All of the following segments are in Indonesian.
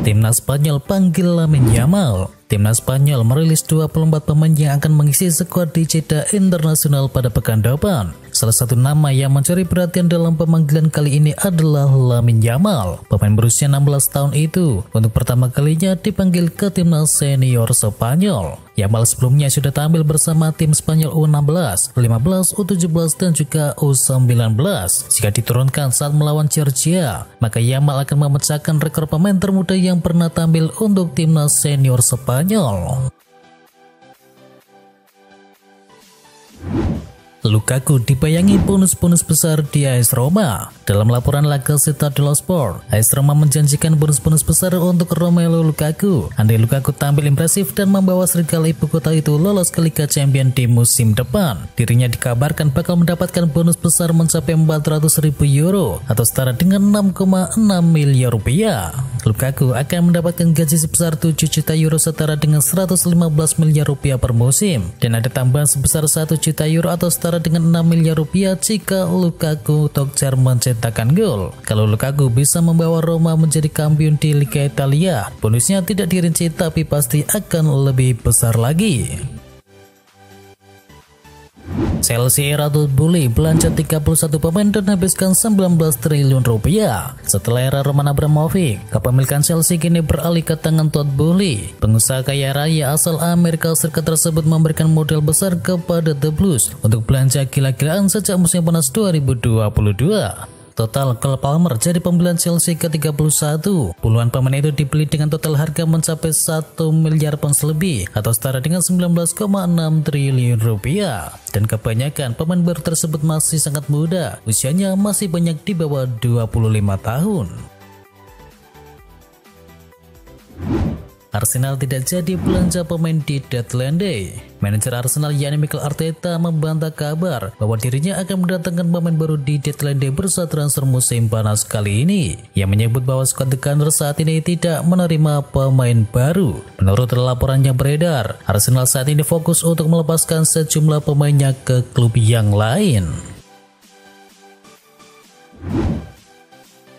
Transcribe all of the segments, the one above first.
Timnas Spanyol panggil Lamine Yamal. Timnas Spanyol merilis 24 pemain yang akan mengisi skuad di Jeddah Internasional pada pekan depan. Salah satu nama yang mencuri perhatian dalam pemanggilan kali ini adalah Lamine Yamal. Pemain berusia 16 tahun itu untuk pertama kalinya dipanggil ke timnas senior Spanyol. Yamal sebelumnya sudah tampil bersama tim Spanyol U16, 15, U17 dan juga U19. Jika diturunkan saat melawan Georgia, maka Yamal akan memecahkan rekor pemain termuda yang pernah tampil untuk timnas senior Spanyol. Lukaku dibayangi bonus-bonus besar di AS Roma. Dalam laporan La Gazzetta dello Sport, AS Roma menjanjikan bonus-bonus besar untuk Romelu Lukaku. Andai Lukaku tampil impresif dan membawa serigala ibu kota itu lolos ke Liga Champions di musim depan, dirinya dikabarkan bakal mendapatkan bonus besar mencapai 400.000 euro atau setara dengan 6,6 miliar rupiah. Lukaku akan mendapatkan gaji sebesar 7 juta euro setara dengan 115 miliar rupiah per musim, dan ada tambahan sebesar 1 juta euro atau setara dengan 6 miliar rupiah jika Lukaku Tokcer mencetakkan gol. Kalau Lukaku bisa membawa Roma menjadi kampiun di Liga Italia, bonusnya tidak dirinci tapi pasti akan lebih besar lagi. Chelsea era Todd Boehly belanja 31 pemain dan habiskan 19 triliun rupiah. Setelah era Roman Abramovich, kepemilikan Chelsea kini beralih ke tangan Todd Boehly. Pengusaha kaya raya asal Amerika Serikat tersebut memberikan modal besar kepada The Blues untuk belanja gila-gilaan sejak musim panas 2022. Total Cole Palmer jadi pembelian Chelsea ke-31. Puluhan pemain itu dibeli dengan total harga mencapai 1 miliar pounds lebih atau setara dengan 19,6 triliun rupiah. Dan kebanyakan pemain baru tersebut masih sangat muda, usianya masih banyak di bawah 25 tahun. Arsenal tidak jadi belanja pemain di deadline day. Manajer Arsenal yakni Mikel Arteta membantah kabar bahwa dirinya akan mendatangkan pemain baru di deadline day bursa transfer musim panas kali ini. Ia menyebut bahwa skuad The Gunners saat ini tidak menerima pemain baru. Menurut laporan yang beredar, Arsenal saat ini fokus untuk melepaskan sejumlah pemainnya ke klub yang lain.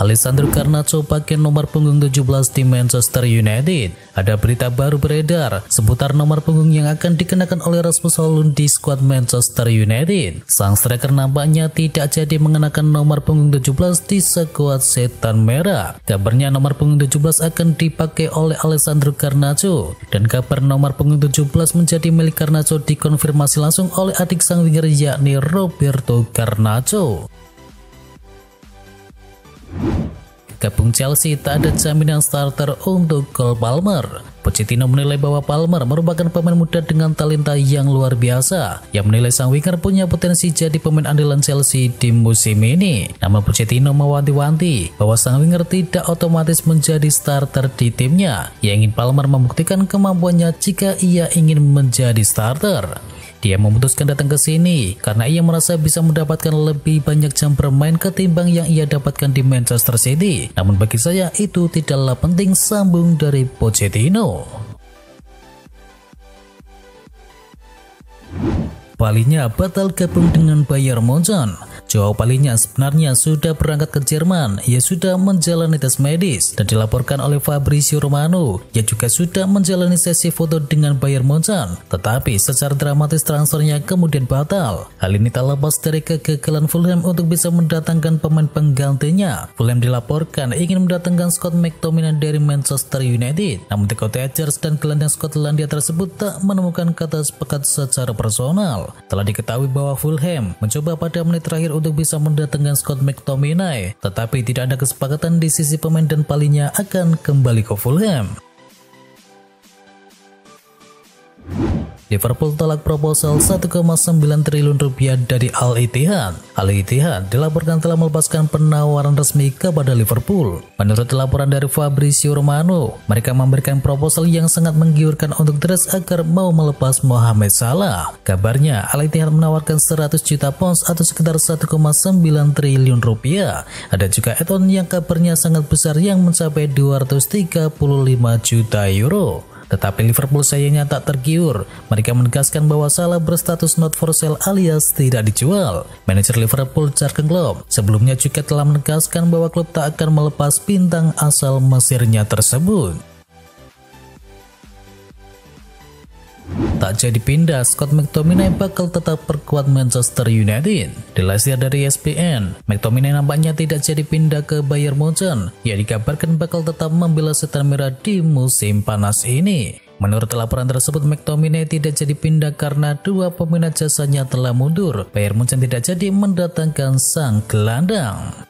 Alessandro Garnacho pakai nomor punggung 17 di Manchester United. Ada berita baru beredar seputar nomor punggung yang akan dikenakan oleh Rasmus Højlund di skuad Manchester United. Sang striker nampaknya tidak jadi mengenakan nomor punggung 17 di skuad Setan Merah. Kabarnya nomor punggung 17 akan dipakai oleh Alessandro Garnacho, dan kabar nomor punggung 17 menjadi milik Garnacho dikonfirmasi langsung oleh adik sang winger yakni Roberto Garnacho. Gabung Chelsea tak ada jaminan starter untuk Cole Palmer. Pochettino menilai bahwa Palmer merupakan pemain muda dengan talenta yang luar biasa, yang menilai sang winger punya potensi jadi pemain andalan Chelsea di musim ini. Namun Pochettino mewanti-wanti bahwa sang winger tidak otomatis menjadi starter di timnya. Ia ingin Palmer membuktikan kemampuannya jika ia ingin menjadi starter. Dia memutuskan datang ke sini karena ia merasa bisa mendapatkan lebih banyak jam bermain ketimbang yang ia dapatkan di Manchester City. Namun bagi saya itu tidaklah penting, sambung dari Pochettino. Palhinha batal gabung dengan Bayern Munchen. Joao Palhinha sebenarnya sudah berangkat ke Jerman. Ia sudah menjalani tes medis dan dilaporkan oleh Fabrizio Romano. Ia juga sudah menjalani sesi foto dengan Bayern Munchen. Tetapi secara dramatis transfernya kemudian batal. Hal ini tak lepas dari kegagalan Fulham untuk bisa mendatangkan pemain penggantinya. Fulham dilaporkan ingin mendatangkan Scott McTominay dari Manchester United. Namun The Cottagers dan gelandang Skotlandia tersebut tak menemukan kata sepakat secara personal. Telah diketahui bahwa Fulham mencoba pada menit terakhir untuk bisa mendatangkan Scott McTominay, tetapi tidak ada kesepakatan di sisi pemain dan Palhinha akan kembali ke Fulham. Liverpool tolak proposal 1,9 triliun rupiah dari Al Ittihad. Al Ittihad dilaporkan telah melepaskan penawaran resmi kepada Liverpool. Menurut laporan dari Fabrizio Romano, mereka memberikan proposal yang sangat menggiurkan untuk The Reds agar mau melepas Mohamed Salah. Kabarnya Al Ittihad menawarkan 100 juta pounds atau sekitar 1,9 triliun rupiah. Ada juga add-on yang kabarnya sangat besar yang mencapai 235 juta euro. tetapi Liverpool sayangnya tak tergiur. Mereka menegaskan bahwa Salah berstatus not for sale alias tidak dijual. Manajer Liverpool Jurgen Klopp sebelumnya juga telah menegaskan bahwa klub tak akan melepas bintang asal Mesirnya tersebut. Tak jadi pindah, Scott McTominay bakal tetap perkuat Manchester United. Dilansir dari ESPN, McTominay nampaknya tidak jadi pindah ke Bayern Munchen. Ia dikabarkan bakal tetap membela Setan Merah di musim panas ini. Menurut laporan tersebut, McTominay tidak jadi pindah karena dua peminat jasanya telah mundur. Bayern Munchen tidak jadi mendatangkan sang gelandang.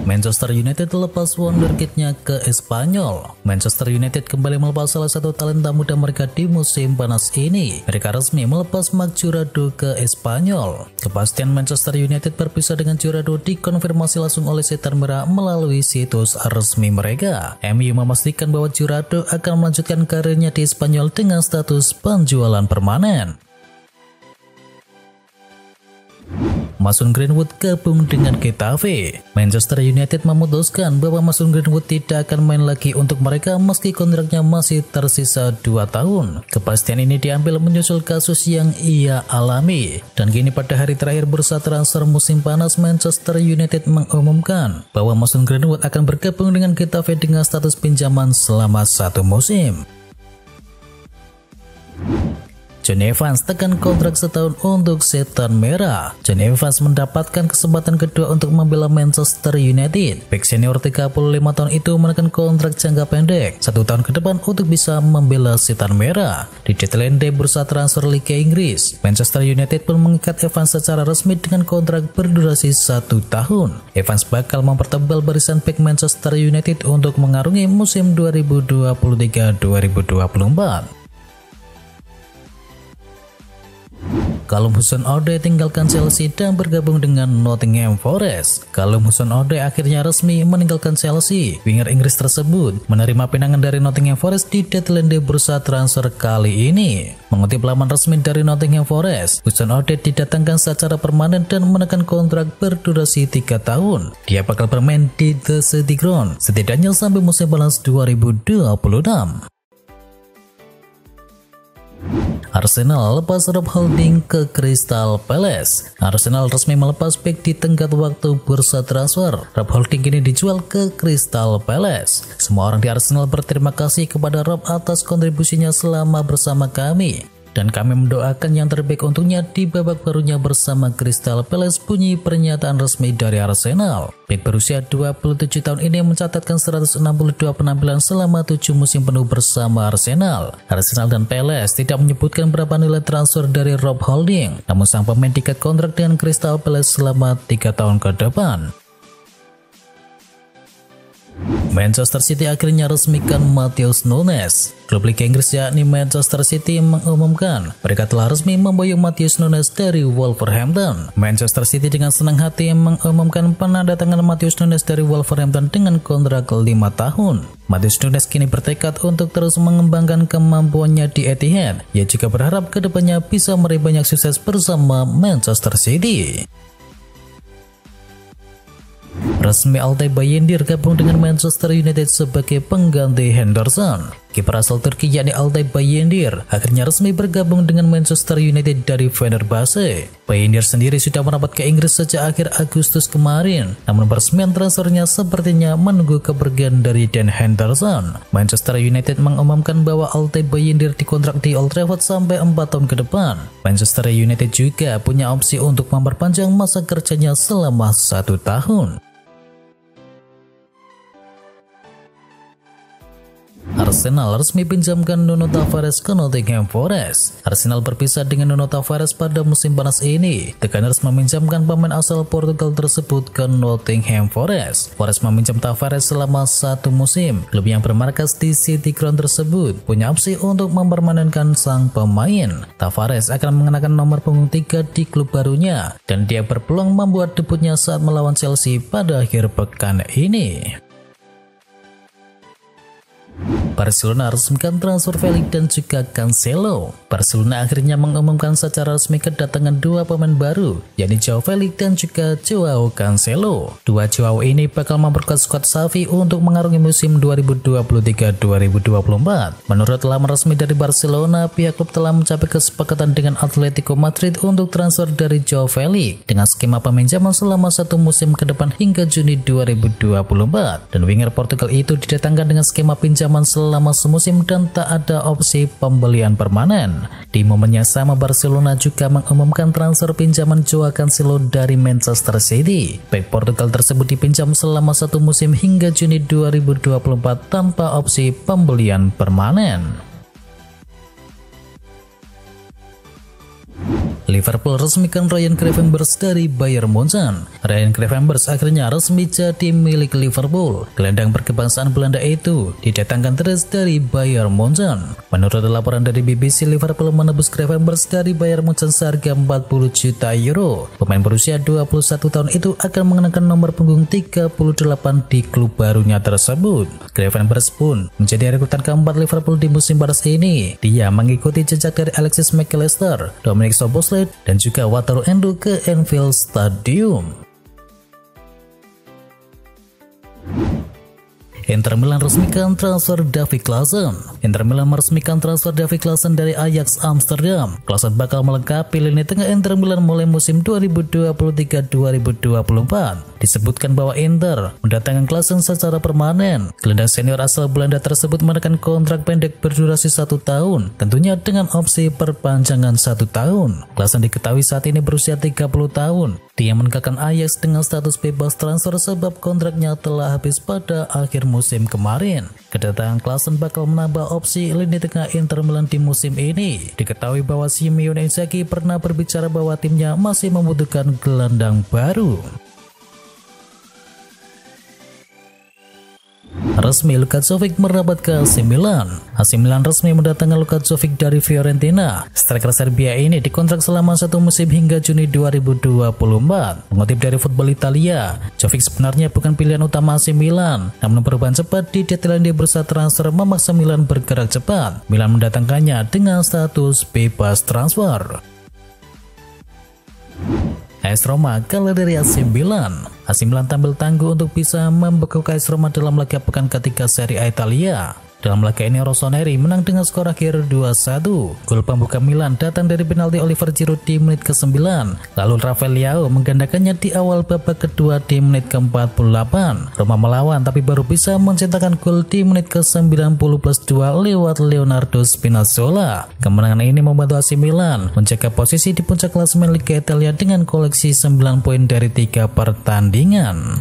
Manchester United lepas wonderkidnya ke Espanyol. Manchester United kembali melepas salah satu talenta muda mereka di musim panas ini. Mereka resmi melepas Marc Jurado ke Espanyol. Kepastian Manchester United berpisah dengan Jurado dikonfirmasi langsung oleh Setan Merah melalui situs resmi mereka. MU memastikan bahwa Jurado akan melanjutkan karirnya di Espanyol dengan status penjualan permanen. Mason Greenwood gabung dengan Getafe. Manchester United memutuskan bahwa Mason Greenwood tidak akan main lagi untuk mereka meski kontraknya masih tersisa 2 tahun. Kepastian ini diambil menyusul kasus yang ia alami. Dan kini pada hari terakhir bursa transfer musim panas, Manchester United mengumumkan bahwa Mason Greenwood akan bergabung dengan Getafe dengan status pinjaman selama 1 musim. John Evans tekan kontrak setahun untuk Setan Merah. John Evans mendapatkan kesempatan kedua untuk membela Manchester United. Bek senior 35 tahun itu menekan kontrak jangka pendek 1 tahun ke depan untuk bisa membela Setan Merah. Di deadline day bursa transfer Liga Inggris, Manchester United pun mengikat Evans secara resmi dengan kontrak berdurasi 1 tahun. Evans bakal mempertebal barisan bek Manchester United untuk mengarungi musim 2023-2024. Callum Hudson-Odoi tinggalkan Chelsea dan bergabung dengan Nottingham Forest. Callum Hudson-Odoi akhirnya resmi meninggalkan Chelsea. Winger Inggris tersebut menerima pinangan dari Nottingham Forest di deadline day bursa transfer kali ini. Mengutip laman resmi dari Nottingham Forest, Hudson-Odoi didatangkan secara permanen dan menekan kontrak berdurasi 3 tahun. Dia bakal bermain di The City Ground setidaknya sampai musim panas 2026. Arsenal lepas Rob Holding ke Crystal Palace. Arsenal resmi melepas bek di tenggat waktu bursa transfer. Rob Holding kini dijual ke Crystal Palace. Semua orang di Arsenal berterima kasih kepada Rob atas kontribusinya selama bersama kami. Dan kami mendoakan yang terbaik untuknya di babak barunya bersama Crystal Palace, bunyi pernyataan resmi dari Arsenal. Bek berusia 27 tahun ini mencatatkan 162 penampilan selama 7 musim penuh bersama Arsenal. Arsenal dan Palace tidak menyebutkan berapa nilai transfer dari Rob Holding, namun sang pemain diikat kontrak dengan Crystal Palace selama 3 tahun ke depan. Manchester City akhirnya resmikan Matheus Nunes. Klub Liga Inggris yakni Manchester City mengumumkan mereka telah resmi memboyong Matheus Nunes dari Wolverhampton. Manchester City dengan senang hati mengumumkan penandatangan Matheus Nunes dari Wolverhampton dengan kontrak 5 tahun. Matheus Nunes kini bertekad untuk terus mengembangkan kemampuannya di Etihad. Ia juga berharap kedepannya bisa meraih banyak sukses bersama Manchester City. Resmi Altay Bayındır gabung dengan Manchester United sebagai pengganti Henderson. Kiper asal Turki yakni Altay Bayındır akhirnya resmi bergabung dengan Manchester United dari Fenerbahce. Bayındır sendiri sudah merapat ke Inggris sejak akhir Agustus kemarin, namun peresmian transfernya sepertinya menunggu kepergian dari Dan Henderson. Manchester United mengumumkan bahwa Altay Bayındır dikontrak di Old Trafford sampai 4 tahun ke depan. Manchester United juga punya opsi untuk memperpanjang masa kerjanya selama 1 tahun. Arsenal resmi pinjamkan Nuno Tavares ke Nottingham Forest. Arsenal berpisah dengan Nuno Tavares pada musim panas ini. The Gunners meminjamkan pemain asal Portugal tersebut ke Nottingham Forest. Forest meminjam Tavares selama 1 musim. Klub yang bermarkas di City Ground tersebut punya opsi untuk mempermanenkan sang pemain. Tavares akan mengenakan nomor punggung 3 di klub barunya, dan dia berpeluang membuat debutnya saat melawan Chelsea pada akhir pekan ini. Barcelona resmikan transfer Felix dan juga Cancelo. Barcelona akhirnya mengumumkan secara resmi kedatangan dua pemain baru, yakni Joao Felix dan juga Joao Cancelo. Dua Joao ini bakal memperkuat skuad Xavi untuk mengarungi musim 2023-2024. Menurut laman resmi dari Barcelona, pihak klub telah mencapai kesepakatan dengan Atletico Madrid untuk transfer dari Joao Felix dengan skema peminjaman selama satu musim ke depan hingga Juni 2024. Dan winger Portugal itu didatangkan dengan skema pinjaman selama semusim dan tak ada opsi pembelian permanen. Di momennya sama, Barcelona juga mengumumkan transfer pinjaman Joao Cancelo dari Manchester City. Bek Portugal tersebut dipinjam selama satu musim hingga Juni 2024 tanpa opsi pembelian permanen. Liverpool resmikan Ryan Gravenberch dari Bayern Munchen. Ryan Gravenberch akhirnya resmi jadi milik Liverpool. Gelandang berkebangsaan Belanda itu didatangkan terus dari Bayern Munchen. Menurut laporan dari BBC, Liverpool menebus Gravenberch dari Bayern Munchen seharga 40 juta euro. Pemain berusia 21 tahun itu akan mengenakan nomor punggung 38 di klub barunya tersebut. Gravenberch pun menjadi rekrutan keempat Liverpool di musim panas ini. Dia mengikuti jejak dari Alexis Mac Allister, Dominic Szoboszlai, dan juga Wataru Endo ke Anfield Stadium. Inter Milan resmikan transfer Davy Klaassen. Inter Milan meresmikan transfer Davy Klaassen dari Ajax Amsterdam. Klaassen bakal melengkapi lini tengah Inter Milan mulai musim 2023-2024. Disebutkan bahwa Inter mendatangkan Klaassen secara permanen. Gelandang senior asal Belanda tersebut menekan kontrak pendek berdurasi 1 tahun, tentunya dengan opsi perpanjangan 1 tahun. Klaassen diketahui saat ini berusia 30 tahun. Dia meninggalkan Ajax dengan status bebas transfer sebab kontraknya telah habis pada akhir musim kemarin. Kedatangan Klaassen bakal menambah opsi lini tengah Inter Milan di musim ini. Diketahui bahwa Simone Inzaghi pernah berbicara bahwa timnya masih membutuhkan gelandang baru. Resmi Luka Jovic merapat ke AC Milan. AC Milan resmi mendatangkan Luka Jovic dari Fiorentina. Striker Serbia ini dikontrak selama satu musim hingga Juni 2024. Mengutip dari Football Italia, Jovic sebenarnya bukan pilihan utama AC Milan, namun perubahan cepat di deadline di bursa transfer memaksa Milan bergerak cepat. Milan mendatangkannya dengan status bebas transfer. AS Roma kalah dari AC Milan. AC Milan tampil tangguh untuk bisa membekuk AS Roma dalam laga pekan ketiga Serie A Italia. Dalam laga ini Rossoneri menang dengan skor akhir 2-1. Gol pembuka Milan datang dari penalti Oliver Giroud di menit ke-9. Lalu Rafael Leao menggandakannya di awal babak kedua di menit ke-48. Roma melawan tapi baru bisa mencetakkan gol di menit ke-90+2 lewat Leonardo Spinazzola. Kemenangan ini membantu AC Milan menjaga posisi di puncak klasemen Liga Italia dengan koleksi 9 poin dari 3 pertandingan.